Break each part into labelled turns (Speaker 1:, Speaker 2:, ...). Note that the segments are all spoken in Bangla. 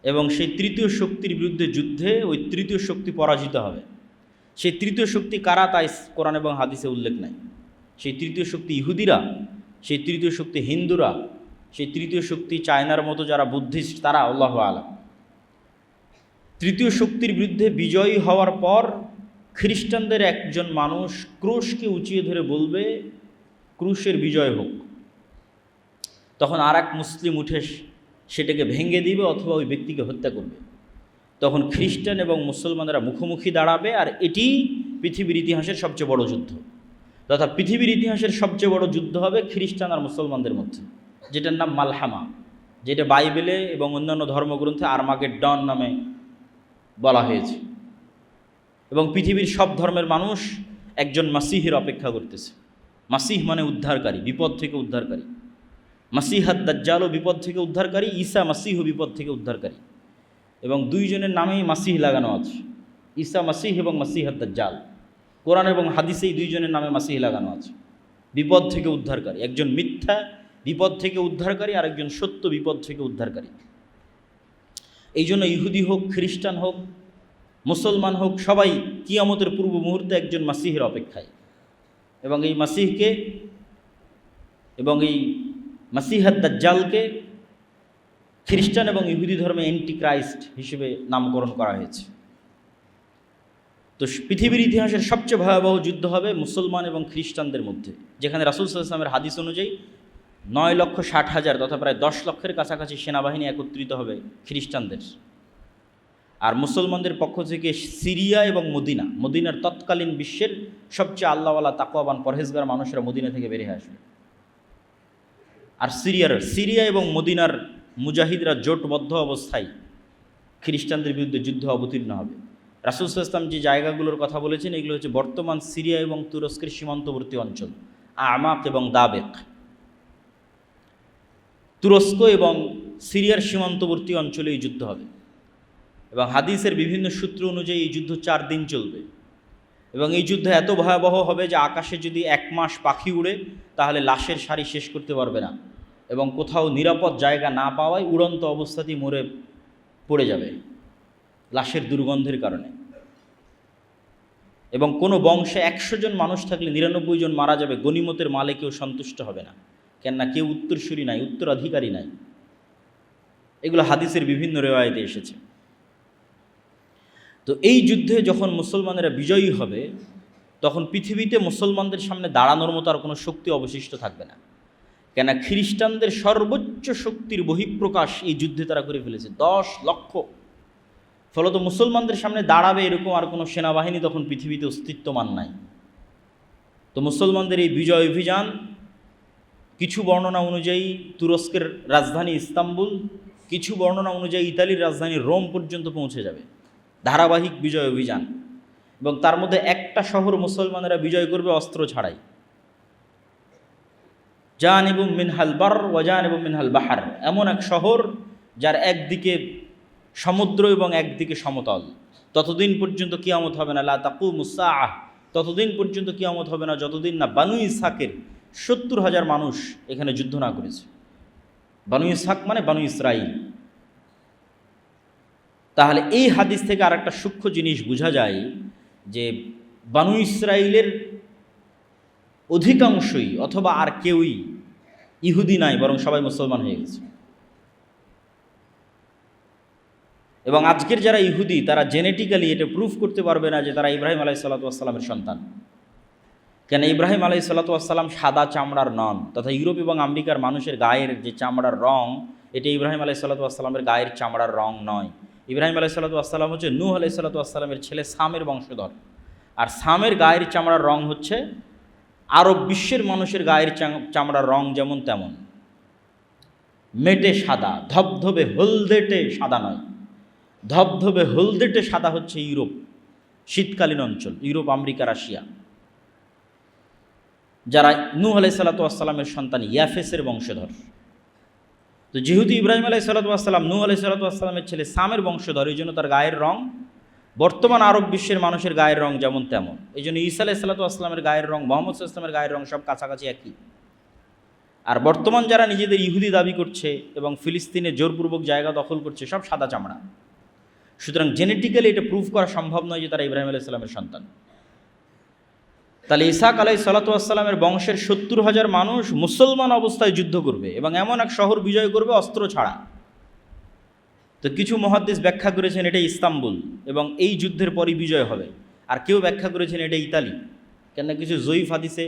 Speaker 1: এবং সেই তৃতীয় শক্তির বিরুদ্ধে যুদ্ধে ওই তৃতীয় শক্তি পরাজিত হবে। সেই তৃতীয় শক্তি কারা তা কোরআন এবং হাদিসে উল্লেখ নাই। সেই তৃতীয় শক্তি ইহুদিরা, সেই তৃতীয় শক্তি হিন্দুরা, সেই তৃতীয় শক্তি চায়নার মতো যারা বুদ্ধিস্ট, তারা, আল্লাহু আলাম। তৃতীয় শক্তির বিরুদ্ধে বিজয়ী হওয়ার পর খ্রিস্টানদের একজন মানুষ ক্রুশকে উঁচিয়ে ধরে বলবে, ক্রুশের বিজয় হোক। তখন আর এক মুসলিম উঠে সেটাকে ভেঙে দিবে অথবা ওই ব্যক্তিকে হত্যা করবে। তখন খ্রিস্টান এবং মুসলমানরা মুখোমুখি দাঁড়াবে, আর এটি পৃথিবীর ইতিহাসের সবচেয়ে বড় যুদ্ধ, তথা পৃথিবীর ইতিহাসের সবচেয়ে বড় যুদ্ধ হবে খ্রিস্টান আর মুসলমানদের মধ্যে, যেটার নাম মালহামা, যেটা বাইবেলে এবং অন্যান্য ধর্মগ্রন্থে আর্মাগেড্ডন নামে বলা হয়েছে। এবং পৃথিবীর সব ধর্মের মানুষ একজন মাসিহের অপেক্ষা করতেছে। মাসিহ মানে উদ্ধারকারী, বিপদ থেকে উদ্ধারকারী। মাসিহাদ দাজ্জালও বিপদ থেকে উদ্ধারকারী, ঈসা মাসিহও বিপদ থেকে উদ্ধারকারী। এবং দুইজনের নামেই মাসিহ লাগানো আছে, ঈসা মাসিহ এবং মাসিহাদ দাজ্জাল। কোরআন এবং হাদিসে এই দুইজনের নামে মাসিহ লাগানো আছে, বিপদ থেকে উদ্ধারকারী। একজন মিথ্যা বিপদ থেকে উদ্ধারকারী, আর একজন সত্য বিপদ থেকে উদ্ধারকারী। এই জন্য ইহুদি হোক, খ্রিস্টান হোক, মুসলমান হোক, সবাই কিয়ামতের পূর্ব মুহূর্তে একজন মাসিহের অপেক্ষায়। এবং এই মাসিহকে এবং এই মাসিহাদ দাজ্জালকে খ্রিস্টান এবং ইহুদি ধর্মে অ্যান্টি ক্রাইস্ট হিসেবে নামকরণ করা হয়েছে। তো পৃথিবীর ইতিহাসের সবচেয়ে ভয়াবহ যুদ্ধ হবে মুসলমান এবং খ্রিস্টানদের মধ্যে, যেখানে রাসূল সাল্লাল্লাহু আলাইহি ওয়াসাল্লামের হাদিস অনুযায়ী 9,60,000 তথা প্রায় 10 লক্ষের কাছাকাছি সেনাবাহিনী একত্রিত হবে খ্রিস্টানদের। আর মুসলমানদের পক্ষ থেকে সিরিয়া এবং মদিনার তৎকালীন বিশ্বের সবচেয়ে আল্লাহওয়ালা তাকওয়াবান পরহেজগার মানুষেরা মদিনা থেকে বেরিয়ে আসবে। আর সিরিয়া এবং মদিনার মুজাহিদরা জোটবদ্ধ অবস্থায় খ্রিস্টানদের বিরুদ্ধে যুদ্ধে অবতীর্ণ হবে। রাসূল সাল্লাল্লাহু আলাইহি ওয়াসাল্লাম যে জায়গাগুলোর কথা বলেছেন এগুলো হচ্ছে বর্তমান সিরিয়া এবং তুরস্কের সীমান্তবর্তী অঞ্চল, আমাক এবং দাবেক। তুরস্ক এবং সিরিয়ার সীমান্তবর্তী অঞ্চলে এই যুদ্ধ হবে। এবং হাদিসের বিভিন্ন সূত্র অনুযায়ী এই যুদ্ধ 4 দিন চলবে। এবং এই যুদ্ধ এত ভয়াবহ হবে যে আকাশে যদি 1 মাস পাখি উড়ে তাহলে লাশের সারি শেষ করতে পারবে না, এবং কোথাও নিরাপদ জায়গা না পাওয়ায় উড়ন্ত অবস্থাতেই মরে পড়ে যাবে লাশের দুর্গন্ধের কারণে। এবং কোনো বংশে 100 জন মানুষ থাকলে 99 জন মারা যাবে, গনিমতের মালে কেউ সন্তুষ্ট হবে না, কেননা কেউ উত্তরসূরি নাই, উত্তরাধিকারী নাই। এগুলো হাদিসের বিভিন্ন রেওয়ায়েতে এসেছে। তো এই যুদ্ধে যখন মুসলমানেরা বিজয়ী হবে তখন পৃথিবীতে মুসলমানদের সামনে দাঁড়ানোর মতো আর কোনো শক্তি অবশিষ্ট থাকবে না, কেন খ্রিস্টানদের সর্বোচ্চ শক্তির বহিঃপ্রকাশ এই যুদ্ধে তারা করে ফেলেছে, 10 লক্ষ। ফলত মুসলমানদের সামনে দাঁড়াবে এরকম আর কোনো সেনাবাহিনী তখন পৃথিবীতে অস্তিত্বমান নাই। তো মুসলমানদের এই বিজয় অভিযান কিছু বর্ণনা অনুযায়ী তুরস্কের রাজধানী ইস্তাম্বুল, কিছু বর্ণনা অনুযায়ী ইতালির রাজধানী রোম পর্যন্ত পৌঁছে যাবে, ধারাবাহিক বিজয় অভিযান। এবং তার মধ্যে একটা শহর মুসলমানেরা বিজয় করবে অস্ত্র ছাড়াই, জানিবুম মিনহাল বার ওয়া জানিবুম মিনহাল বাহার, এমন এক শহর যার একদিকে সমুদ্র এবং একদিকে সমতল। ততদিন পর্যন্ত কিয়ামত হবে না, লা তাকুমুস সাআহ, ততদিন পর্যন্ত কিয়ামত হবে না যতদিন না বানু ইসহাকের 70,000 মানুষ এখানে যুদ্ধ না করেছে। বানু ইসহাক মানে বানু ইসরাইল। তাহলে এই হাদিস থেকে আর একটা সূক্ষ্ম জিনিস বোঝা যায় যে বানু ইসরাইলের অধিকাংশই অথবা আর কেউই ইহুদি নাই, বরং সবাই মুসলমান হয়ে গেছে। এবং আজকের যারা ইহুদি তারা জেনেটিক্যালি এটা প্রুফ করতে পারবে না যে তারা ইব্রাহিম আলাইহিসসালাতু ওয়াসসালামের সন্তান, কেন ইব্রাহিম আলাইহিসসালাতু ওয়াসসালাম সাদা চামড়ার নন, তথা ইউরোপ এবং আমেরিকার মানুষের গায়ের যে চামড়ার রং এটা ইব্রাহিম আলাইহিসসালাতু ওয়াসসালামের গায়ের চামড়ার রং নয়। ইব্রাহিম আলাইহিসসালাতু ওয়াসসালাম হচ্ছে নূহ আলাইহিসসালাতু ওয়াসসালামের ছেলে সামের বংশধর, আর সামের গায়ের চামড়ার রং হচ্ছে আরব বিশ্বের মানুষের গায়ের চামড়ার রং যেমন তেমন, মেটে সাদা, ধবধবে হলদেটে সাদা নয়। ধবধবে হলদেটে সাদা হচ্ছে ইউরোপ, শীতকালীন অঞ্চল, ইউরোপ, আমেরিকা, রাশিয়া, যারা নূহ আলাইহিসসালাতু ওয়াসসালামের সন্তান ইয়াফেসের বংশধর। তো যেহেতু ইব্রাহিম আলাইহিসসালাতু ওয়াসসালাম নূহ আলাইহিসসালাতু ওয়াসসালামের ছেলে সামের বংশধর, এই জন্য তার গায়ের রং বর্তমান আরব বিশ্বের মানুষের গায়ের রং যেমন তেমন। এই জন্য ঈসা আলাইহিসসালাতু ওয়াসসালামের গায়ের রং, মুহাম্মদ সাল্লাল্লাহু আলাইহি ওয়াসাল্লামের গায়ের রং সব কাছাকাছি একই। আর বর্তমান যারা নিজেদের ইহুদি দাবি করছে এবং ফিলিস্তিনে জোরপূর্বক জায়গা দখল করছে সব সাদা চামড়া। সুতরাং জেনেটিক্যালি এটা প্রুভ করা সম্ভব নয় যে তারা ইব্রাহিম আলাইহিস সালামের সন্তান। তাহলে ইসহাক আলাইহিসসালামের বংশের ৭০,০০০ মানুষ মুসলমান অবস্থায় যুদ্ধ করবে এবং এমন এক শহর বিজয় করবে অস্ত্র ছাড়া। তো কিছু মুহাদ্দিস ব্যাখ্যা করেছেন এটা ইস্তাম্বুল এবং এই যুদ্ধের পরই বিজয় হবে, আর কেউ ব্যাখ্যা করেছেন এটা ইতালি। কেননা কিছু জয়ীফ হাদিসে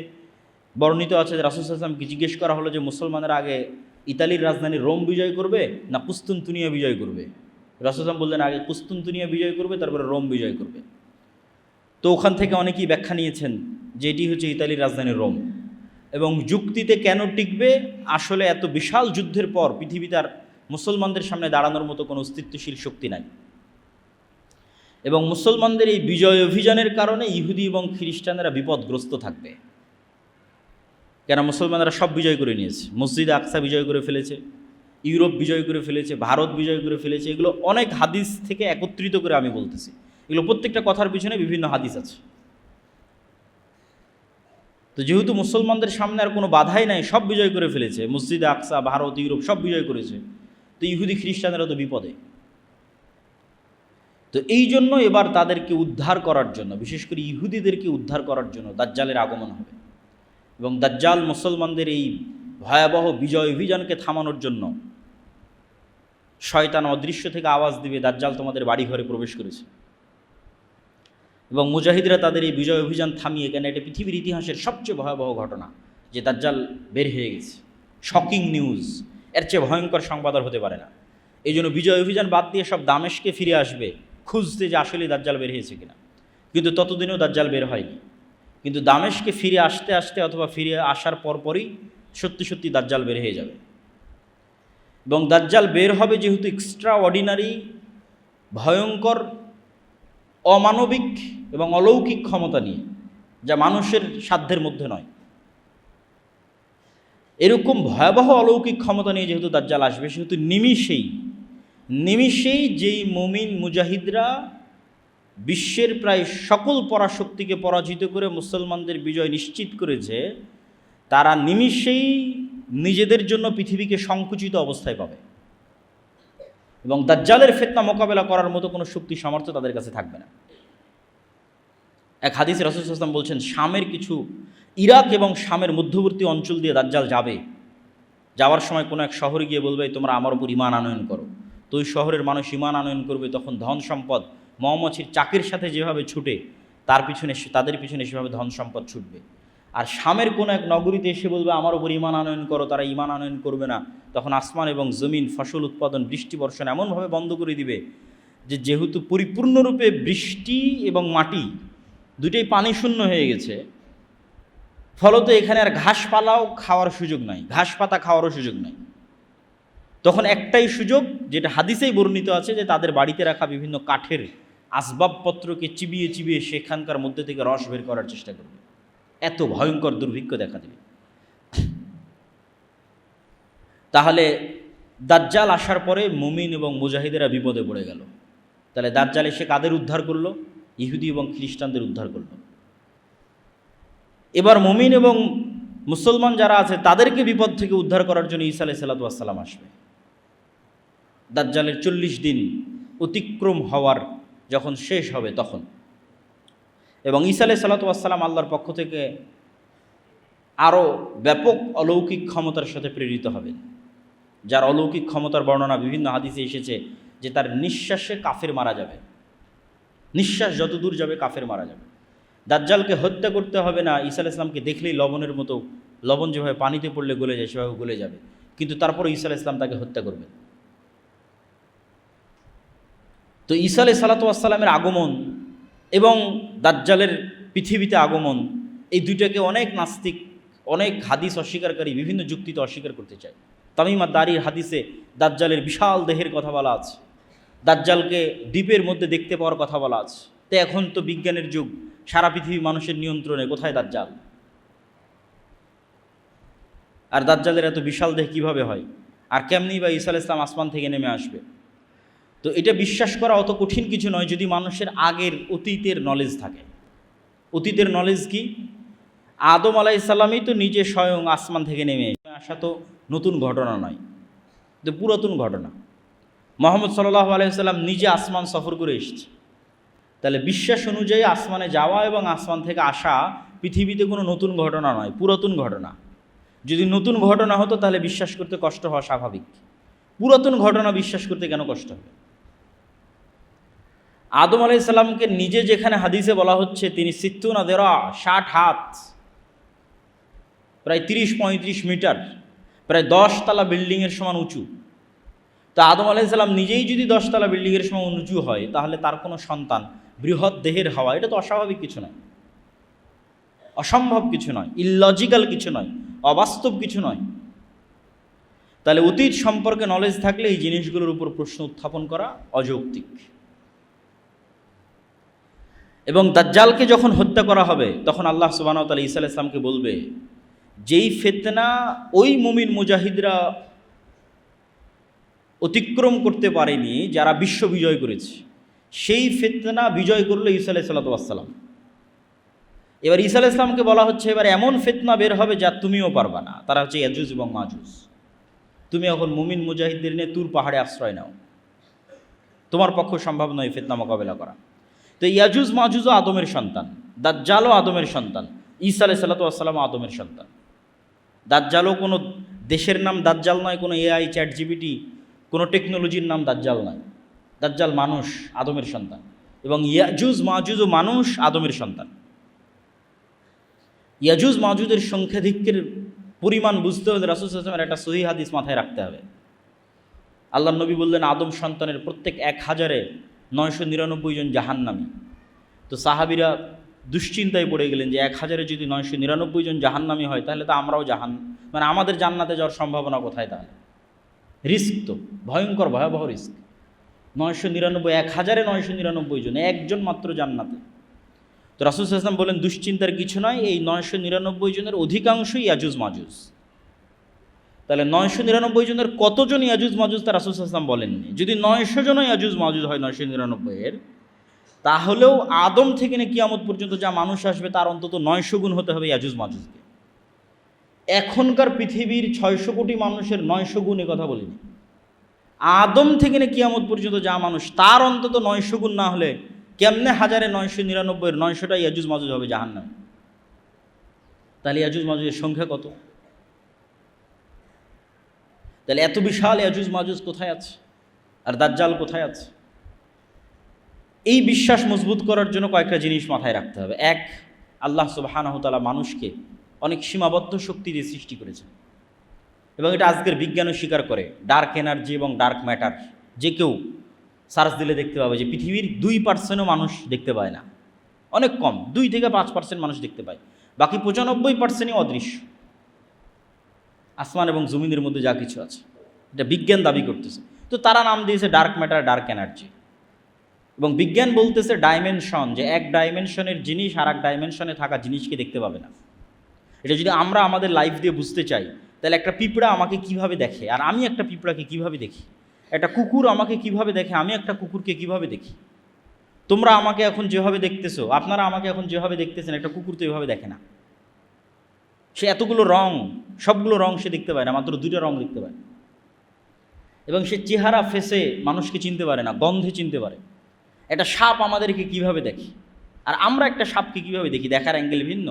Speaker 1: বর্ণিত আছে যে রাসূল সাল্লাল্লাহু আলাইহি ওয়াসাল্লামকে জিজ্ঞেস করা হলো যে মুসলমানরা আগে ইতালির রাজধানী রোম বিজয় করবে না কুস্তুনতুনিয়া বিজয় করবে। রাসূল সাল্লাল্লাহু আলাইহি ওয়াসাল্লাম বললেন আগে কুস্তুনতুনিয়া বিজয় করবে, তারপরে রোম বিজয় করবে। তো ওখান থেকে অনেকেই ব্যাখ্যা নিয়েছেন যে এটি হচ্ছে ইতালির রাজধানী রোম। এবং যুক্তিতে কেন টিকবে, আসলে এত বিশাল যুদ্ধের পর পৃথিবীতে আর মুসলমানদের সামনে দাঁড়ানোর মতো কোনো অস্তিত্বশীল শক্তি নাই। এবং মুসলমানদের এই বিজয় অভিযানের কারণে ইহুদি এবং খ্রিস্টানেরা বিপদগ্রস্ত থাকবে। কেন মুসলমানরা সব বিজয় করে নিয়েছে, মসজিদ আকসা বিজয় করে ফেলেছে, ইউরোপ বিজয় করে ফেলেছে, ভারত বিজয় করে ফেলেছে। এগুলো অনেক হাদিস থেকে একত্রিত করে আমি বলতেছি, এগুলো প্রত্যেকটা কথার পিছনে বিভিন্ন হাদিস আছে। তো যেহেতু মুসলমানদের সামনে আর কোনো বাধাই নাই, সব বিজয় করে ফেলেছে, মসজিদ আকসা, ভারত, ইউরোপ সব বিজয় করেছে, তো ইহুদি খ্রিস্টানেরা তো বিপদে। তো এই জন্য এবার তাদেরকে উদ্ধার করার জন্য, বিশেষ করে ইহুদিদেরকে উদ্ধার করার জন্য দাজ্জালের আগমন হবে। এবং দাজ্জাল মুসলমানদের এই ভয়াবহ বিজয় অভিযানকে থামানোর জন্য শয়তান অদৃশ্য থেকে আওয়াজ দিবে, দাজ্জাল তোমাদের বাড়ি ঘরে প্রবেশ করেছে। এবং মুজাহিদরা তাদের এই বিজয় অভিযান থামিয়ে, কেন এটা পৃথিবীর ইতিহাসের সবচেয়ে ভয়াবহ ঘটনা যে দাজ্জাল বের হয়ে গেছে, শকিং নিউজ, এর চেয়ে ভয়ঙ্কর সংবাদ আর হতে পারে না। এই জন্য বিজয় অভিযান বাদ দিয়ে সব দামেশকে ফিরে আসবে খুঁজতে যে আসলেই দাজ্জাল বের হয়েছে কিনা। কিন্তু ততদিনেও দাজ্জাল বের হয়নি। কিন্তু দামেশকে ফিরে আসতে আসতে অথবা ফিরে আসার পরপরই সত্যি সত্যি দাজ্জাল বের হয়ে যাবে। এবং দাজ্জাল বের হবে যেহেতু এক্সট্রা অর্ডিনারি, ভয়ঙ্কর, অমানবিক এবং অলৌকিক ক্ষমতা নিয়ে, যা মানুষের সাধ্যের মধ্যে নয়, এরকম ভয়াবহ অলৌকিক ক্ষমতা নিয়ে যেহেতু দাজ্জাল আসবে, সেহেতু নিমিষেই যেই মুমিন মুজাহিদরা বিশ্বের প্রায় সকল পরাশক্তিকে পরাজিত করে মুসলমানদের বিজয় নিশ্চিত করেছে, তারা নিমিষেই নিজেদের জন্য পৃথিবীকে সংকুচিত অবস্থায় পাবে এবং দাজ্জালের ফিতনা মোকাবেলা করার মতো কোনো শক্তি সামর্থ্য তাদের কাছে থাকবে না। এক হাদিসে রাসূল সাল্লাল্লাহু আলাইহি ওয়াসাল্লাম বলছেন, শামের কিছু, ইরাক এবং শামের মধ্যবর্তী অঞ্চল দিয়ে দাজ্জাল যাবে। যাওয়ার সময় কোনো এক শহরে গিয়ে বলবে তোমরা আমার উপর ঈমান আনয়ন করো। তো ওই শহরের মানুষ ঈমান আনয়ন করবে, তখন ধন সম্পদ মৌমাছির চাকের সাথে যেভাবে ছুটে তাদের পিছনে সেভাবে ধন সম্পদ ছুটবে। আর শামের কোনো এক নগরীতে এসে বলবে আমার উপর ঈমান আনয়ন করো, তারা ঈমান আনয়ন করবে না। তখন আসমান এবং জমিন, ফসল উৎপাদন, বৃষ্টি বর্ষণ এমনভাবে বন্ধ করে দিবে যে যেহেতু পরিপূর্ণরূপে বৃষ্টি এবং মাটি দুটোই পানি শূন্য হয়ে গেছে, ফলত এখানে আর ঘাসপালাও খাওয়ার সুযোগ নাই, ঘাস পাতা খাওয়ারও সুযোগ নাই। তখন একটাই সুযোগ, যেটা হাদিসেই বর্ণিত আছে, যে তাদের বাড়িতে রাখা বিভিন্ন কাঠের আসবাবপত্রকে চিবিয়ে চিবিয়ে সেখানকার মধ্যে থেকে রস বের করার চেষ্টা করবে। এত ভয়ঙ্কর দুর্ভিক্ষ দেখা দেবে। তাহলে দাজ্জাল আসার পরে মুমিন এবং মুজাহিদেরা বিপদে পড়ে গেল। তাহলে দাজ্জাল এসে কাদের উদ্ধার করলো? ইহুদি এবং খ্রিস্টানদের উদ্ধার করলো। এবার মুমিন এবং মুসলমান যারা আছে তাদেরকে বিপদ থেকে উদ্ধার করার জন্য ঈসা আলাইহিস সালাম আসবে। দাজ্জালের 40 দিন অতিক্রম হওয়ার যখন শেষ হবে তখন, এবং ঈসা আলাইহিস সালাম আল্লাহর পক্ষ থেকে আরও ব্যাপক অলৌকিক ক্ষমতার সাথে প্রেরিত হবেন, যার অলৌকিক ক্ষমতার বর্ণনা বিভিন্ন হাদিসে এসেছে যে তার নিঃশ্বাসে কাফের মারা যাবে, নিঃশ্বাস যত দূর যাবে কাফের মারা যাবে। দাজ্জালকে হত্যা করতে হবে না, ঈসা আলাইহিস সালামকে দেখলেই লবণের মতো, লবণ যেভাবে পানিতে পড়লে গলে যায় সেভাবে গলে যাবে, কিন্তু তারপরে ঈসা আলাইহিস সালাম তাকে হত্যা করবেন। তো ঈসা আলাইহিস সালামের আগমন এবং দাজ্জালের পৃথিবীতে আগমন, এই দুইটাকে অনেক নাস্তিক, অনেক হাদিস অস্বীকারী বিভিন্ন যুক্তিতে অস্বীকার করতে চায়। তামিম আদ-দারির হাদিসে দাজ্জালের বিশাল দেহের কথা বলা আছে, দাজ্জালকে দ্বীপের মধ্যে দেখতে পাওয়ার কথা বলা আছে। তো এখন তো বিজ্ঞানের যুগ, সারা পৃথিবী মানুষের নিয়ন্ত্রণে, কোথায় দাজ্জাল? আর দাজ্জালের এত বিশাল দেহ কীভাবে হয়, আর কেমনি বা ঈসা আলাইহিস সালাম আসমান থেকে নেমে আসবে? তো এটা বিশ্বাস করা অত কঠিন কিছু নয় যদি মানুষের আগের অতীতের নলেজ থাকে। অতীতের নলেজ কি? আদম আলাইহিস সালামই তো নিজে স্বয়ং আসমান থেকে নেমে আসা তো নতুন ঘটনা নয়, তো পুরাতন ঘটনা। মুহাম্মদ সাল্লাল্লাহু আলাইহি ওয়াসাল্লাম নিজে আসমান সফর করে এসেছে, তাহলে বিশ্বাস অনুযায়ী আসমানে যাওয়া এবং আসমান থেকে আসা পৃথিবীতে কোনো নতুন ঘটনা নয়, পুরাতন ঘটনা। যদি নতুন ঘটনা হতো তাহলে বিশ্বাস করতে কষ্ট হওয়া স্বাভাবিক, পুরাতন ঘটনা বিশ্বাস করতে কেন কষ্ট হবে? আদম আলাইহিস সালামকে নিজে যেখানে হাদিসে বলা হচ্ছে তিনি 60 হাত, প্রায় 30-35 মিটার, প্রায় 10 তলা বিল্ডিংয়ের সমান উঁচু। তো আদম আলাইহিস সালাম নিজেই যদি 10 তলা বিল্ডিংয়ের সমান উঁচু হয়, তাহলে তার কোনো সন্তান বৃহৎ দেহের হওয়া এটা তো অস্বাভাবিক কিছু নয়, অসম্ভব কিছু নয়, ইললজিক্যাল কিছু নয়, অবাস্তব কিছু নয়। তাহলে অতীত সম্পর্কে নলেজ থাকলে এই জিনিসগুলোর উপর প্রশ্ন উত্থাপন করা অযৌক্তিক। এবং দাজ্জালকে যখন হত্যা করা হবে তখন আল্লাহ সুবহানাহু ওয়া তাআলা ঈসা আলাইহিস সালামকে বলবে, যেই ফিতনা ওই মুমিন মুজাহিদরা অতিক্রম করতে পারেনি যারা বিশ্ব বিজয় করেছে, সেই ফিতনা বিজয় করলো ঈসা আলাইহিস সালাম। এবার ঈসা আলাইহিস সালামকে বলা হচ্ছে এবার এমন ফিতনা বের হবে যা তুমিও পারবা না, তারা হচ্ছে ইয়াজুজ এবং মাজুজ। তুমি এখন মুমিন মুজাহিদদের নিয়ে তুর পাহাড়ে আশ্রয় নাও, তোমার পক্ষে সম্ভব নয় ফিতনা মোকাবেলা করা। তো ইয়াজুজ মাজুজও আদমের সন্তান, দাজ্জালও আদমের সন্তান, ঈসা আলাইহিস সালামও আদমের সন্তান। দাজ্জালও কোনো দেশের নাম দাজ্জাল নয়, কোনো এআই চ্যাট জিপিটি কোনো টেকনোলজির নাম দাজ্জাল নয়। দাজ্জাল মানুষ, আদমের সন্তান, এবং ইয়াজুজ মাজুজও মানুষ, আদমের সন্তান। ইয়াজুজ মাজুজের সংখ্যাধিক্যের পরিমাণ বুঝতে হলে রাসূল সাল্লাল্লাহু আলাইহি ওয়াসাল্লামের একটা সহিহ হাদিস মাথায় রাখতে হবে। আল্লাহর নবী বললেন আদম সন্তানের প্রত্যেক 1000-এ 999 জন জাহান্নামী। তো সাহাবীরা দুশ্চিন্তায় পড়ে গেলেন যে 1000-এ যদি 999 জন জাহান্নামী হয় তাহলে তো আমরাও মানে আমাদের জান্নাতে যাওয়ার সম্ভাবনা কোথায়? তাহলে রিস্ক তো ভয়ঙ্কর, ভয়াবহ রিস্ক। 999, 1000-এ 999 জন, একজন মাত্র জান্নাতে। তো রাসূল সাল্লাল্লাহু আলাইহি ওয়াসাল্লাম বলেন দুশ্চিন্তার কিছু নয়, এই 999 জনের অধিকাংশই ইয়াজুজ মাজুজ। তাহলে 999 জনের কতজন ইয়াজুজ মাজুজ তা রাসূল সাল্লাল্লাহু আলাইহি ওয়াসাল্লাম বলেননি। যদি 900 জনই ইয়াজুজ মাজুজ হয় 999-এর, তাহলেও আদম থেকে নিয়ে কিয়ামত পর্যন্ত যা মানুষ আসবে তার অন্তত 900 গুণ হতে হবে ইয়াজুজ মাজুজকে। এখনকার পৃথিবীর 600 কোটি মানুষের 900 গুণ এ কথা বলিনি। আদম থেকে নিয়ে কিয়ামত পর্যন্ত যা মানুষ তার অন্তত 900 গুণ না হলে কেমনে 1000-এ 999-এর 900টা ইয়াজুজ মাজুজ হবে জাহান্নামে? তাহলে ইয়াজুজ মাজুজের সংখ্যা কত? তাহলে এত বিশাল ইয়াজুজ মাজুজ কোথায় আছে, আর দাজ্জাল কোথায় আছে? এই বিশ্বাস মজবুত করার জন্য কয়েকটা জিনিস মাথায় রাখতে হবে। এক, আল্লাহ সুবহানাহু ওয়া তাআলা মানুষকে অনেক সীমাবদ্ধ শক্তি দিয়ে সৃষ্টি করেছেন, এবং এটা আজকের বিজ্ঞানও স্বীকার করে। ডার্ক এনার্জি এবং ডার্ক ম্যাটার যে কেউ সার্চ দিলে দেখতে পাবে যে পৃথিবীর 2%ও মানুষ দেখতে পায় না, অনেক কম, 2 থেকে 5% মানুষ দেখতে পায়, বাকি 95%ই অদৃশ্য। আসমান এবং জমিনের মধ্যে যা কিছু আছে এটা বিজ্ঞান দাবি করতেছে। তো তারা নাম দিয়েছে ডার্ক ম্যাটার, ডার্ক এনার্জি। এবং বিজ্ঞান বলতেছে ডাইমেনশন, যে এক ডাইমেনশনের জিনিস আর এক ডাইমেনশনে থাকা জিনিসকে দেখতে পাবে না। এটা যদি আমরা আমাদের লাইফ দিয়ে বুঝতে চাই, তাহলে একটা পিঁপড়া আমাকে কিভাবে দেখে আর আমি একটা পিঁপড়াকে কিভাবে দেখি, একটা কুকুর আমাকে কিভাবে দেখে আমি একটা কুকুরকে কিভাবে দেখি, তোমরা আমাকে এখন যেভাবে দেখতেছো, আপনারা আমাকে এখন যেভাবে দেখতেছেন, একটা কুকুর তো এভাবে দেখে না। সে এতগুলো রং, সবগুলো রং সে দেখতে পায় না, মাত্র 2টা রং দেখতে পায়। এবং সে চেহারা ফেসে মানুষকে চিনতে পারে না, গন্ধে চিনতে পারে। একটা সাপ আমাদেরকে কিভাবে দেখে, আর আমরা একটা সাপকে কিভাবে দেখি, দেখার অ্যাঙ্গেল ভিন্ন।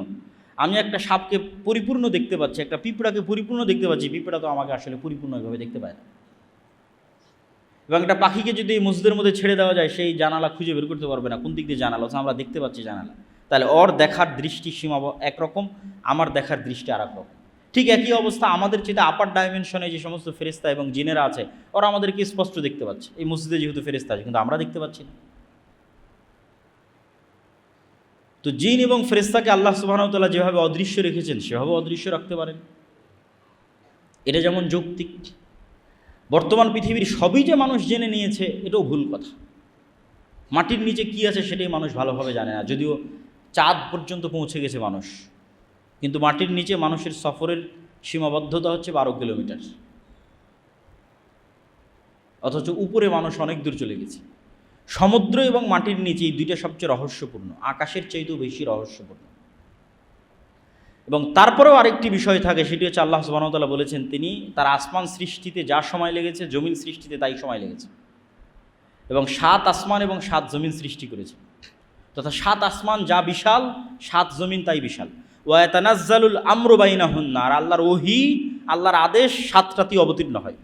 Speaker 1: আমি একটা সাপকে পরিপূর্ণ দেখতে পাচ্ছি, একটা পিঁপড়াকে পরিপূর্ণ দেখতে পাচ্ছি, পিঁপড়া তো আমাকে আসলে পরিপূর্ণভাবে দেখতে পায় না। এবং একটা পাখিকে যদি মসজিদের মধ্যে ছেড়ে দেওয়া যায়, সেই জানালা খুঁজে বের করতে পারবে না কোন দিক দিয়ে জানালা, আমরা দেখতে পাচ্ছি জানালা। তাহলে ওর দেখার দৃষ্টি সীমা একরকম, আমার দেখার দৃষ্টি আর এক রকম। ঠিক একই অবস্থা আমাদের চেয়ে আপার ডাইমেনশনে যে সমস্ত ফেরেশতা এবং জিনেরা আছে, ওরা আমাদেরকে স্পষ্ট দেখতে পাচ্ছে। এই মসজিদে যেহেতু ফেরেশতা আছে, কিন্তু আমরা দেখতে পাচ্ছি না। তো জিন এবং ফেরেশতাকে আল্লাহ সুবহানাহু ওয়া তাআলা যেভাবে অদৃশ্য রেখেছেন সেভাবে অদৃশ্য রাখতে পারেন, এটা যেমন যৌক্তিক। বর্তমান পৃথিবীর সবই যে মানুষ জেনে নিয়েছে এটাও ভুল কথা। মাটির নিচে কি আছে সেটাই মানুষ ভালোভাবে জানে না, যদিও চাঁদ পর্যন্ত পৌঁছে গেছে মানুষ, কিন্তু মাটির নিচে মানুষের সফরের সীমাবদ্ধতা হচ্ছে 12 কিলোমিটার, অথচ উপরে মানুষ অনেক দূর চলে গেছে। সমুদ্র এবং মাটির নিচে এই দুইটা সবচেয়ে রহস্যপূর্ণ, আকাশের চাইতেও বেশি রহস্যপূর্ণ। এবং তারপরেও আরেকটি বিষয় থাকে, সেটি হচ্ছে আল্লাহ সুবহানাহু ওয়া তাআলা বলেছেন তিনি তার আসমান সৃষ্টিতে যা সময় লেগেছে জমিন সৃষ্টিতে তাই সময় লেগেছে, এবং 7 আসমান এবং 7 জমিন সৃষ্টি করেছে, তথা 7 আসমান যা বিশাল 7 জমিন তাই বিশাল। ওয়া ইয়াতানাজ্জালুল আমরু বাইনাহুন্না, আর আল্লাহর ওহী, আল্লাহর আদেশ 7টাতেই অবতীর্ণ হয়,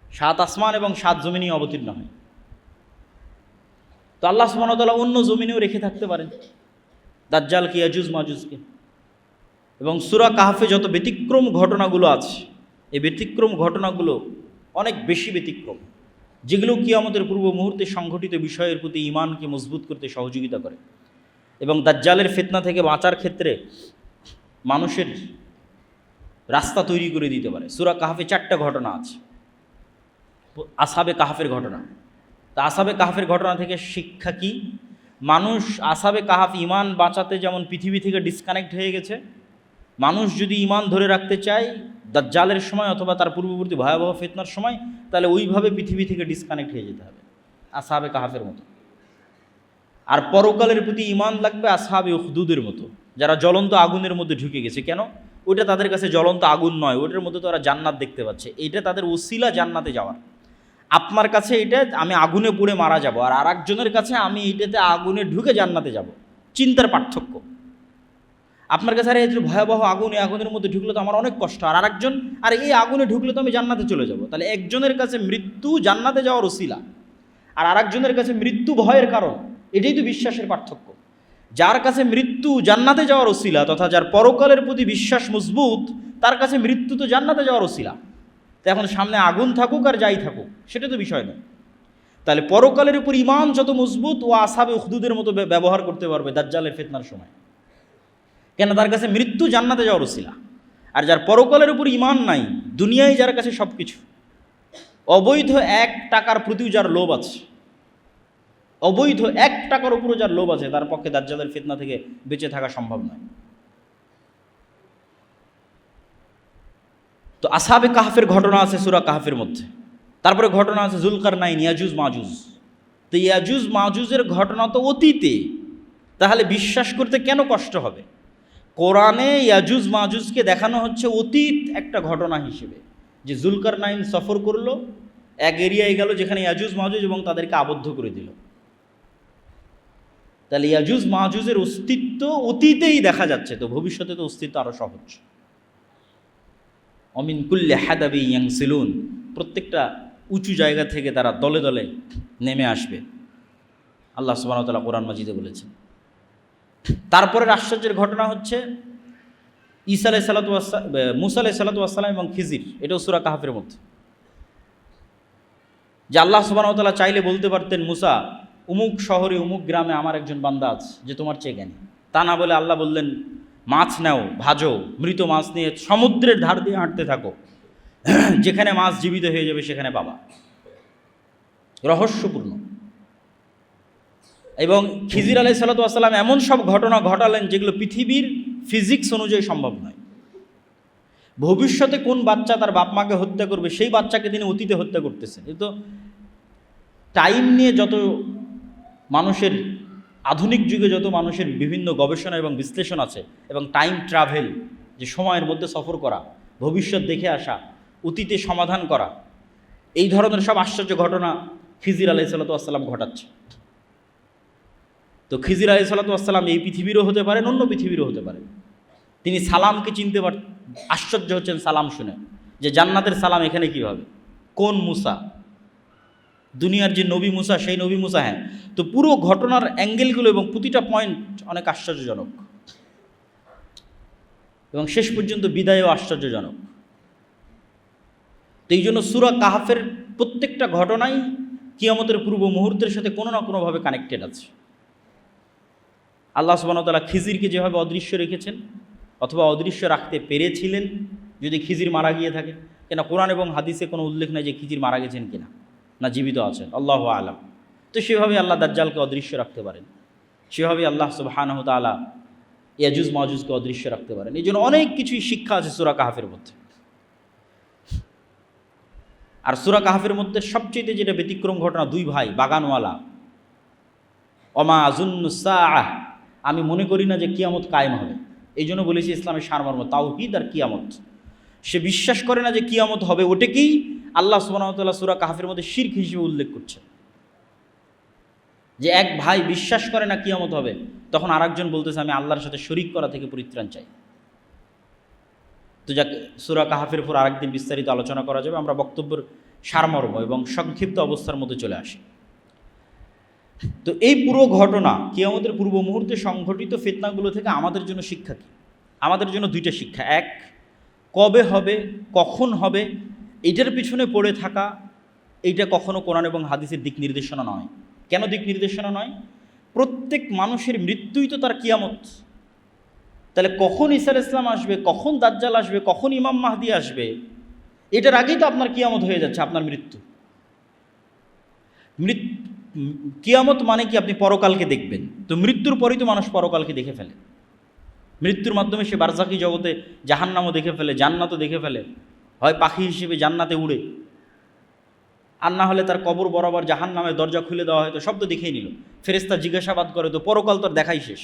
Speaker 1: 7 আসমান এবং 7 জমিনই অবতীর্ণ হয়। তো আল্লাহ সুবহানাহু ওয়া তাআলা অন্য জমিনেও রেখে থাকতে পারেন দাজ্জালকে, ইয়াজুজ মাজুজকে। এবং সূরা কাহফে যত ব্যতিক্রম ঘটনাগুলো আছে, এই ব্যতিক্রম ঘটনাগুলো অনেক বেশি ব্যতিক্রম, যেগুলো কিয়ামতের পূর্ব মুহূর্তে সংঘটিত বিষয়ের প্রতি ঈমানকে মজবুত করতে সহযোগিতা করে এবং দাজ্জালের ফিতনা থেকে বাঁচার ক্ষেত্রে মানুষের রাস্তা তৈরি করে দিতে পারে। সূরা কাহফে 4টা ঘটনা আছে, আসহাবে কাহফের ঘটনা। তা আসহাবে কাহফের ঘটনা থেকে শিক্ষা কি? মানুষ আসহাবে কাহফ ঈমান বাঁচাতে যেমন পৃথিবী থেকে ডিসকানেক্ট হয়ে গেছে, মানুষ যদি ঈমান ধরে রাখতে চায় দাজ্জালের সময় অথবা তার পূর্ববর্তী ভয়াবহ ফিতনার সময়, তাহলে ওইভাবে পৃথিবী থেকে ডিসকানেক্ট হয়ে যেতে হবে আসহাবে কাহফের মতো। আর পরকালের প্রতি ঈমান লাগবে আসহাবে উখদুদের মতো, যারা জ্বলন্ত আগুনের মধ্যে ঢুকে গেছে। কেন? ওইটা তাদের কাছে জ্বলন্ত আগুন নয়, ওইটার মধ্যে তারা জান্নাত দেখতে পাচ্ছে, এইটা তাদের ওসিলা জান্নাতে যাওয়ার। আপনার কাছে এটা আমি আগুনে পুড়ে মারা যাব, আর আরেকজনের কাছে আমি এইটাতে আগুনে ঢুকে জান্নাতে যাব, চিন্তার পার্থক্য। আপনার কাছে আরে ভয়াবহ আগুন, এই আগুনের মধ্যে ঢুকলে তো আমার অনেক কষ্ট, আর আরেকজন আর এই আগুনে ঢুকলে তো আমি জান্নাতে চলে যাব। তাহলে একজনের কাছে মৃত্যু জান্নাতে যাওয়ার ওসিলা, আর আরেকজনের কাছে মৃত্যু ভয়ের কারণ। এটাই তো বিশ্বাসের পার্থক্য। যার কাছে মৃত্যু জান্নাতে যাওয়ার ওসিলা, তথা যার পরকালের প্রতি বিশ্বাস মজবুত, তার কাছে মৃত্যু তো জান্নাতে যাওয়ার ওসিলা। তো এখন সামনে আগুন থাকুক আর যাই থাকুক, সেটা তো বিষয় নয়। তাহলে পরকালের উপর ঈমান যত মজবুত, ও আসহাবে উখদুদের মতো ব্যবহার করতে পারবে দাজ্জালের ফিতনার সময়। কেন? তার কাছে মৃত্যু জান্নাতে যাওয়ার ওসিলা। আর যার পরকালের উপর ঈমান নাই, দুনিয়ায় যার কাছে সব কিছু, অবৈধ 1 টাকার প্রতিও যার লোভ আছে, অবৈধ 1 টাকার উপরও যার লোভ আছে, তার পক্ষে দাজ্জালের ফিতনা থেকে বেঁচে থাকা সম্ভব নয়। তো আসহাবে কাহফের ঘটনা আছে সূরা কাহফের মধ্যে। তারপরে ঘটনা আছে যুলকারনাইন, ইয়াজুজ মাজুজ। তো ইয়াজুজ মাজুজের ঘটনা তো অতীতে, তাহলে বিশ্বাস করতে কেন কষ্ট হবে? কোরআনে ইয়াজুজ মাজুজকে দেখানো হচ্ছে অতীত একটা ঘটনা হিসেবে, যে যুলকারনাইন সফর করলো, এক এরিয়ায় গেল যেখানে ইয়াজুজ মাজুজ, এবং তাদেরকে আবদ্ধ করে দিল। তাহলে ইয়াজুজ মাজুজের অস্তিত্ব অতীতেই দেখা যাচ্ছে, তো ভবিষ্যতে তো অস্তিত্ব আরও সহজ। অমিন কুল্লি হাদাবি ইয়ানসিলুন, প্রত্যেকটা উঁচু জায়গা থেকে তারা দলে দলে নেমে আসবে, আল্লাহ সুবহানাহু ওয়া তাআলা কোরআন মাজিদে বলেছেন। তারপরের আশ্চর্যের ঘটনা হচ্ছে মুসা আলাইহিস সালাতু ওয়াস সালাম এবং খিজির, এটাও সূরা কাহফের মধ্যে। যে আল্লাহ সুবহানাহু ওয়া তাআলা চাইলে বলতে পারতেন, মুসা উমুক শহরে উমুক গ্রামে আমার একজন বান্দা আছে যে তোমার চেয়ে জ্ঞানী। তা না বলে আল্লাহ বললেন, মাছ নাও, ভাজো, মৃত মাছ নিয়ে সমুদ্রের ধার দিয়ে হাঁটতে থাকো, যেখানে মাছ জীবিত হয়ে যাবে সেখানে পাবা। রহস্যপূর্ণ। এবং খিজির আলাইহিস সালাতু ওয়াস সালাম এমন সব ঘটনা ঘটালেন যেগুলো পৃথিবীর ফিজিক্স অনুযায়ী সম্ভব নয়। ভবিষ্যতে কোন বাচ্চা তার বাপ মাকে হত্যা করবে, সেই বাচ্চাকে তিনি অতীতে হত্যা করতেছেন। এ তো টাইম নিয়ে যত মানুষের, আধুনিক যুগে যত মানুষের বিভিন্ন গবেষণা এবং বিশ্লেষণ আছে, এবং টাইম ট্রাভেল, যে সময়ের মধ্যে সফর করা, ভবিষ্যৎ দেখে আসা, অতীতে সমাধান করা, এই ধরনের সব আশ্চর্য ঘটনা খিজির আলাইহিস সালাতু ওয়াস সালাম ঘটাচ্ছে। তো খিজির আলাইহিস সালাতু ওয়াস সালাম এই পৃথিবীরও হতে পারেন, অন্য পৃথিবীরও হতে পারেন। তিনি সালামকে চিনতে আশ্চর্য হচ্ছেন সালাম শুনে, যে জান্নাতের সালাম এখানে কিভাবে, কোন মুসা, দুনিয়ার যে নবী মুসা সেই নবী মুসা? হ্যাঁ। তো পুরো ঘটনার অ্যাঙ্গেলগুলো এবং প্রতিটা পয়েন্ট অনেক আশ্চর্যজনক, এবং শেষ পর্যন্ত বিদায়ও আশ্চর্যজনক। তো এই জন্য সূরা কাহফের প্রত্যেকটা ঘটনাই কিয়ামতের পূর্ব মুহূর্তের সাথে কোনো না কোনোভাবে কানেক্টেড আছে। আল্লাহ সুবহানাহু ওয়া তাআলা খিজিরকে যেভাবে অদৃশ্য রেখেছেন, অথবা অদৃশ্য রাখতে পেরেছিলেন যদি খিজির মারা গিয়ে থাকে, কেন কোরআন এবং হাদিসে কোনো উল্লেখ নেই যে খিজির মারা গেছেন কিনা, না জীবিত আছেন, আল্লাহু আ'লাম। তো সেভাবে আল্লাহ দাজ্জালকে অদৃশ্য রাখতে পারেন, সেভাবে আল্লাহ সুবহানাহু ওয়া তাআলা ইয়াজুজ মাজুজকে অদৃশ্য রাখতে পারেন। এই জন্য অনেক কিছুই শিক্ষা আছে সূরা কাহফের মধ্যে। আর সূরা কাহফের মধ্যে সবচেয়ে যেটা ব্যতিক্রম ঘটনা, 2 ভাই বাগানওয়ালা, অমা আযুন্নু সাআহ, আমি মনে করি না যে কিয়ামত কায়েম হবে, এই জন্য বলেছি ইসলামের সারমর্ম তাওহীদ আর কিয়ামত। সে বিশ্বাস করে না যে কিয়ামত হবে, ওটাকেই আল্লাহ সুবহানাহু ওয়া তাআলা সূরা কাহফের মধ্যে শিরক হিসেবে উল্লেখ করছে। যে এক ভাই বিশ্বাস করে না কিয়ামত হবে, তখন আরেকজন বলতেছে আমি আল্লাহর সাথে শরিক করা থেকে পরিত্রাণ চাই। তো যাক, সূরা কাহফের উপর আরেকদিন বিস্তারিত আলোচনা করা যাবে। আমরা বক্তব্যের সারমর্ম এবং সংক্ষিপ্ত অবস্থার মধ্যে চলে আসি। তো এই পুরো ঘটনা কিয়ামতের পূর্ব মুহূর্তে সংঘটিত ফিতনাগুলো থেকে আমাদের জন্য শিক্ষা কী? আমাদের জন্য দুইটা শিক্ষা। এক, কবে হবে, কখন হবে, এইটার পিছনে পড়ে থাকা, এইটা কখনো কোরআন এবং হাদিসের দিক নির্দেশনা নয়। কেন দিক নির্দেশনা নয়? প্রত্যেক মানুষের মৃত্যুই তো তার কিয়ামত। তাহলে কখন ঈসা আলাইহিস সালাম আসবে, কখন দাজ্জাল আসবে, কখন ইমাম মাহদি আসবে, এটার আগেই তো আপনার কিয়ামত হয়ে যাচ্ছে, আপনার মৃত্যু। কিয়ামত মানে কি? আপনি পরকালকে দেখবেন। তো মৃত্যুর পরেই তো মানুষ পরকালকে দেখে ফেলে। মৃত্যুর মাধ্যমে সে বারজাকি জগতে জাহান্নামও দেখে ফেলে, জান্নাতও দেখে ফেলে। হয় পাখি হিসেবে জান্নাতে উড়ে, আর না হলে তার কবর বরাবর জাহান্নামের দরজা খুলে দেওয়া হয়তো, সব তো দেখেই নিল। ফেরেশতা জিজ্ঞাসাবাদ করে, তো পরকাল তো দেখাই শেষ।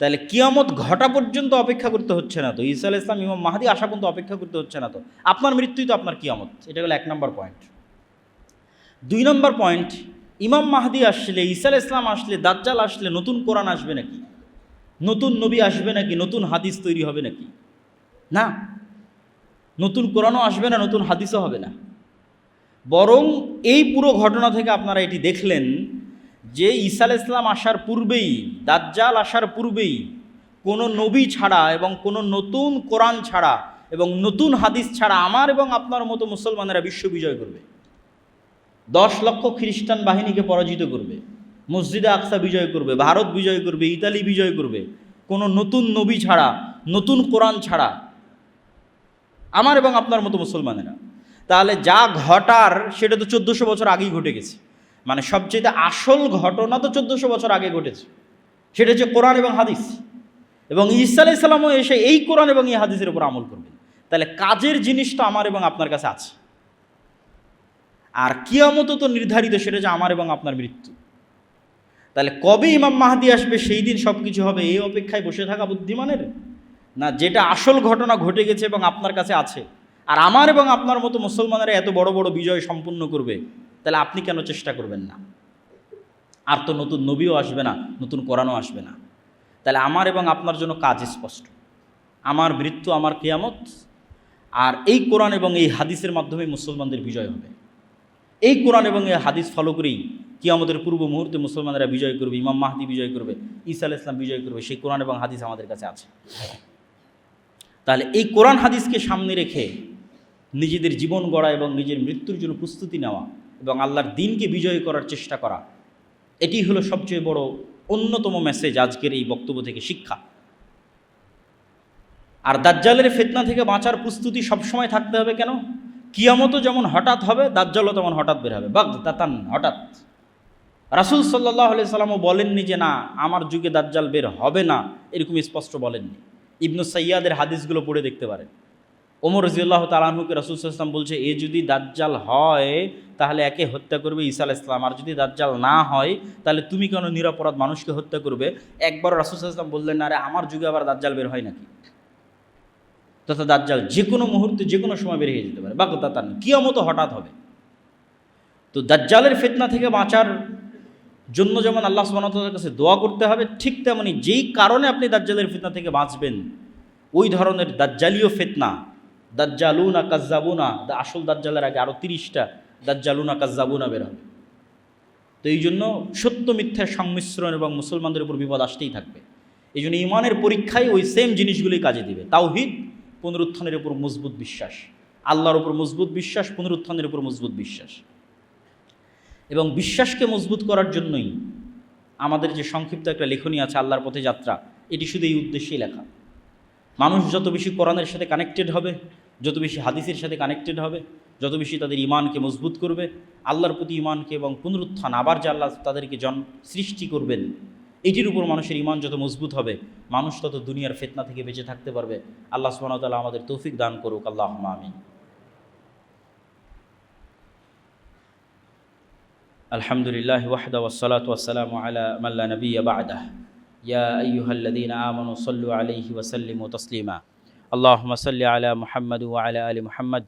Speaker 1: তাহলে কিয়ামত ঘটা পর্যন্ত অপেক্ষা করতে হচ্ছে না তো, ঈসা আলাইহিস সালাম ইমাম মাহদি আসা পর্যন্ত অপেক্ষা করতে হচ্ছে না তো, আপনার মৃত্যুই তো আপনার কিয়ামত। এটা হলো 1 নম্বর পয়েন্ট। 2 নম্বর পয়েন্ট, ইমাম মাহদি আসলে, ঈসা আলাইহিস সালাম আসলে, দাজ্জাল আসলে নতুন কোরআন আসবে নাকি? নতুন নবী আসবে নাকি? নতুন হাদিস তৈরি হবে নাকি? না, নতুন কোরআনও আসবে না, নতুন হাদিসও হবে না। বরং এই পুরো ঘটনা থেকে আপনারা এটি দেখলেন যে ঈসা আলাইহিস সালাম আসার পূর্বেই, দাজ্জাল আসার পূর্বেই কোনো নবী ছাড়া এবং কোনো নতুন কোরআন ছাড়া এবং নতুন হাদিস ছাড়া আমার এবং আপনার মতো মুসলমানেরা বিশ্ব বিজয় করবে। 10 লক্ষ খ্রিস্টান বাহিনীকে পরাজিত করবে, মসজিদে আকসা বিজয় করবে, ভারত বিজয় করবে, ইতালি বিজয় করবে, কোনো নতুন নবী ছাড়া, নতুন কোরআন ছাড়া, আমার এবং আপনার মতো মুসলমানেরা। তাহলে যা ঘটার সেটা তো 1400 বছর আগেই ঘটে গেছে। মানে সবচেয়ে আসল ঘটনা তো 1400 বছর আগে ঘটেছে, সেটা হচ্ছে কোরআন এবং হাদিস। এবং ঈসা আলাইহিস সালামও এসে এই কোরআন এবং এই হাদিসের উপর আমল করবেন। তাহলে কাজের জিনিসটা আমার এবং আপনার কাছে আছে। আর কিয়ামত তো নির্ধারিত, সেটা যে আমার এবং আপনার মৃত্যু। তাহলে কবে ইমাম মাহদি আসবে, সেই দিন সব কিছু হবে, এই অপেক্ষায় বসে থাকা বুদ্ধিমানের? না, যেটা আসল ঘটনা ঘটে গেছে এবং আপনার কাছে আছে, আর আমার এবং আপনার মতো মুসলমানেরা এত বড় বড় বিজয় সম্পূর্ণ করবে, তাহলে আপনি কেন চেষ্টা করবেন না? আর তো নতুন নবীও আসবে না, নতুন কোরআনও আসবে না। তাহলে আমার এবং আপনার জন্য কাজ স্পষ্ট, আমার মৃত্যু, আমার কিয়ামত, আর এই কোরআন এবং এই হাদিসের মাধ্যমে মুসলমানদের বিজয় হবে। এই কোরআন এবং এই হাদিস ফলো করেই কিয়ামতের পূর্ব মুহূর্তে মুসলমানেরা বিজয় করবে, ইমাম মাহদি বিজয় করবে, ঈসা আলাইহিস সালাম বিজয় করবে। সেই কোরআন এবং হাদিস আমাদের কাছে আছে। তাহলে এই কোরআন হাদিসকে সামনে রেখে নিজেদের জীবন গড়া এবং নিজের মৃত্যুর জন্য প্রস্তুতি নেওয়া এবং আল্লাহর দ্বীনকে বিজয় করার চেষ্টা করা, এটি হলো সবচেয়ে বড় অন্যতম মেসেজ আজকের এই বক্তব্য থেকে, শিক্ষা। আর দাজ্জালের ফিতনা থেকে বাঁচার প্রস্তুতি সবসময় থাকতে হবে। কেন? কিয়ামতও যেমন হঠাৎ হবে, দাজ্জালও তেমন হঠাৎ বের হবে, বাগদাতান, হঠাৎ। রাসূল সাল্লাল্লাহু আলাইহি সাল্লামও বলেননি যে না, আমার যুগে দাজ্জাল বের হবে না, এরকম স্পষ্ট বলেননি। ইবনু সাইয়াদের হাদিসগুলো পড়ে দেখতে পারেন। ওমর রাদিয়াল্লাহু তাআলা আনহুকে রাসূল সাল্লাল্লাহু আলাইহি ওয়াসাল্লাম বলছে, এ যদি দাজ্জাল হয় তাহলে একে হত্যা করবে ঈসা আলাইহিস সালাম, আর যদি দাজ্জাল না হয় তাহলে তুমি কেন নিরপরাধ মানুষকে হত্যা করবে? একবার রাসূল সাল্লাল্লাহু আলাইহি ওয়াসাল্লাম বললেন, আরে আমার যুগে আবার দাজ্জাল বের হয় নাকি? তথা দাজ্জাল যে কোনো মুহূর্তে যে কোনো সময় বের হয়ে যেতে পারে, বাগদাতান, কিয়ামতও হঠাৎ হবে। তো দাজ্জালের ফিতনা থেকে বাঁচার জন্য যেমন আল্লাহ সুবহানাহু ওয়া তাআলার কাছে দোয়া করতে হবে, ঠিক তেমনি যেই কারণে আপনি দাজ্জালের ফিতনা থেকে বাঁচবেন, ওই ধরনের দাজ্জালীয় ফিতনা, দাজ্জালুনা কাজ্জাবুনা, আসল দাজ্জালের আগে আরও 30টা দাজ্জালুনা কাজ্জাবুনা বের হবে। তো এই জন্য সত্য মিথ্যার সংমিশ্রণ এবং মুসলমানদের উপর বিপদ আসতেই থাকবে। এই জন্য ইমানের পরীক্ষায় ওই সেম জিনিসগুলোই কাজে দিবে। তাওহীদ, পুনরুত্থানের উপর মজবুত বিশ্বাস, আল্লাহর উপর মজবুত বিশ্বাস, পুনরুত্থানের উপর মজবুত বিশ্বাস। এবং বিশ্বাসকে মজবুত করার জন্যই আমাদের যে সংক্ষিপ্ত একটা লেখনী আছে আল্লাহর পথে যাত্রা, এটি শুধু এই উদ্দেশ্যেই লেখা। মানুষ যত বেশি কোরআনের সাথে কানেক্টেড হবে, যত বেশি হাদিসের সাথে কানেক্টেড হবে, যত বেশি তাদের ইমানকে মজবুত করবে, আল্লাহর প্রতি ইমানকে এবং পুনরুত্থান, আবার যে আল্লাহ তাদেরকে সৃষ্টি করবেন, এটির উপর মানুষের ইমান যত মজবুত হবে, মানুষ তত দুনিয়ার ফিতনা থেকে বেঁচে থাকতে পারবে। আল্লাহ সুবহানাহু ওয়া তাআলা আমাদের তৌফিক দান করুক। আল্লাহুম্মা আমিন। আলহামদুলিল্লাহ ওয়াহদা ওয়াসসালাতু ওয়াসসালামু আলা মান লা নাবিয়্যা বা'দাহ। ইয়া আইয়ুহাল্লাযীনা আমানু সাল্লু আলাইহি ওয়া সাল্লিমু তাসলিমা। আল্লাহুম্মা সাল্লি আলা মুহাম্মাদ ওয়া আলা আলি মুহাম্মাদ